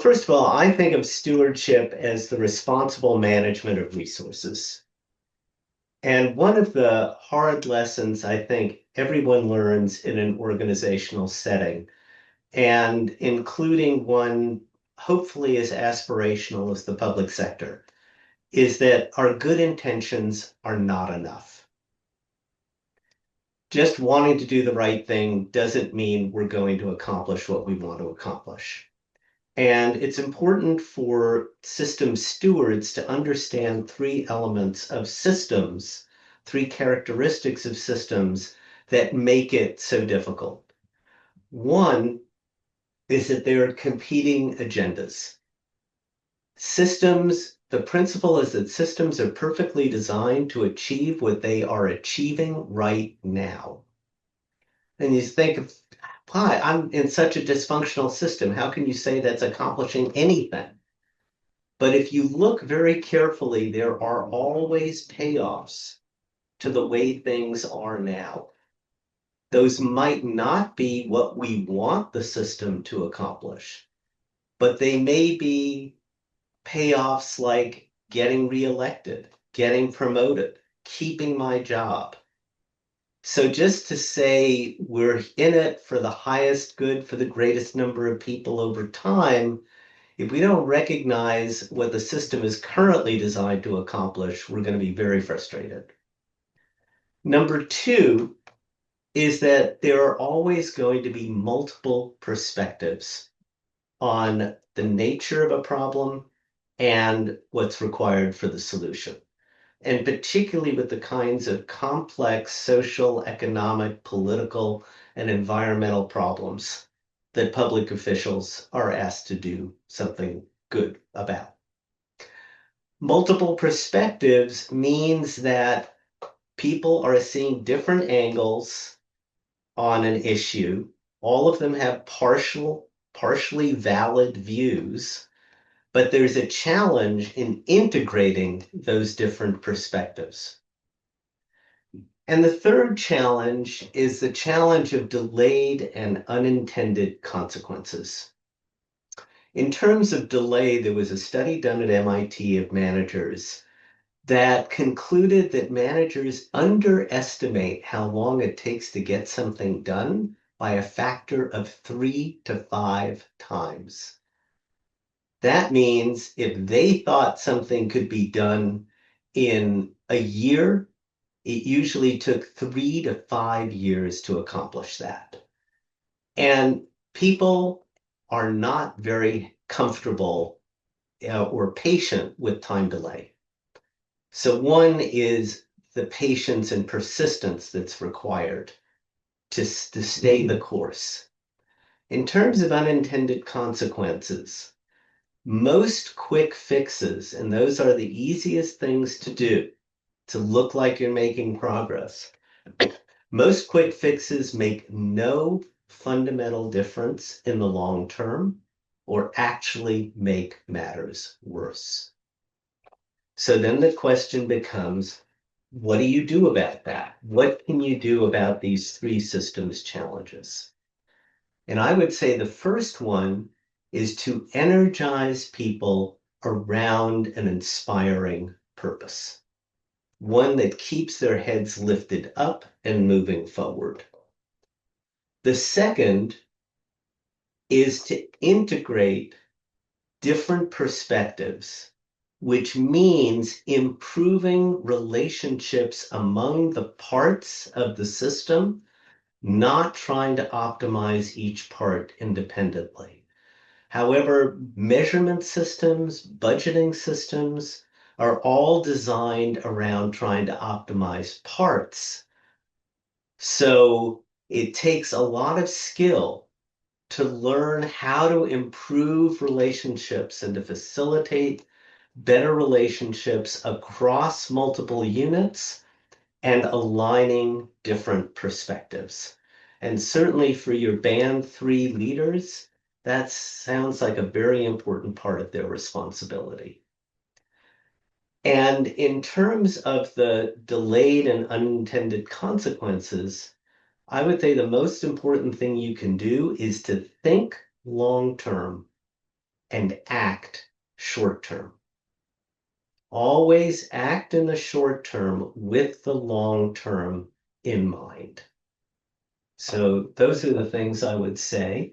first of all, I think of stewardship as the responsible management of resources. And one of the hard lessons I think everyone learns in an organizational setting, and including one hopefully as aspirational as the public sector, is that our good intentions are not enough. Just wanting to do the right thing doesn't mean we're going to accomplish what we want to accomplish. And it's important for system stewards to understand three elements of systems, three characteristics of systems that make it so difficult. One is that there are competing agendas. Systems, the principle is that systems are perfectly designed to achieve what they are achieving right now. And you think of, why, I'm in such a dysfunctional system. How can you say that's accomplishing anything? But if you look very carefully, there are always payoffs to the way things are now. Those might not be what we want the system to accomplish, but they may be payoffs like getting reelected, getting promoted, keeping my job. So just to say we're in it for the highest good for the greatest number of people over time, if we don't recognize what the system is currently designed to accomplish, we're going to be very frustrated. Number two is that there are always going to be multiple perspectives on the nature of a problem and what's required for the solution. And particularly with the kinds of complex social, economic, political, and environmental problems that public officials are asked to do something good about. Multiple perspectives means that people are seeing different angles on an issue. All of them have partially valid views, but there's a challenge in integrating those different perspectives. And the third challenge is the challenge of delayed and unintended consequences. In terms of delay, there was a study done at MIT of managers that concluded that managers underestimate how long it takes to get something done by a factor of 3 to 5 times. That means if they thought something could be done in a year, it usually took 3 to 5 years to accomplish that. And people are not very comfortable or patient with time delay. So one is the patience and persistence that's required to stay the course. In terms of unintended consequences, most quick fixes, and those are the easiest things to do to look like you're making progress, most quick fixes make no fundamental difference in the long term or actually make matters worse. So then the question becomes, what do you do about that? What can you do about these three systems challenges? And I would say the first one is to energize people around an inspiring purpose, one that keeps their heads lifted up and moving forward. The second is to integrate different perspectives, which means improving relationships among the parts of the system, not trying to optimize each part independently. However, measurement systems, budgeting systems are all designed around trying to optimize parts. So it takes a lot of skill to learn how to improve relationships and to facilitate better relationships across multiple units and aligning different perspectives. And certainly for your band 3 leaders, that sounds like a very important part of their responsibility. And in terms of the delayed and unintended consequences, I would say the most important thing you can do is to think long term and act short term. Always act in the short term with the long term in mind. So those are the things I would say.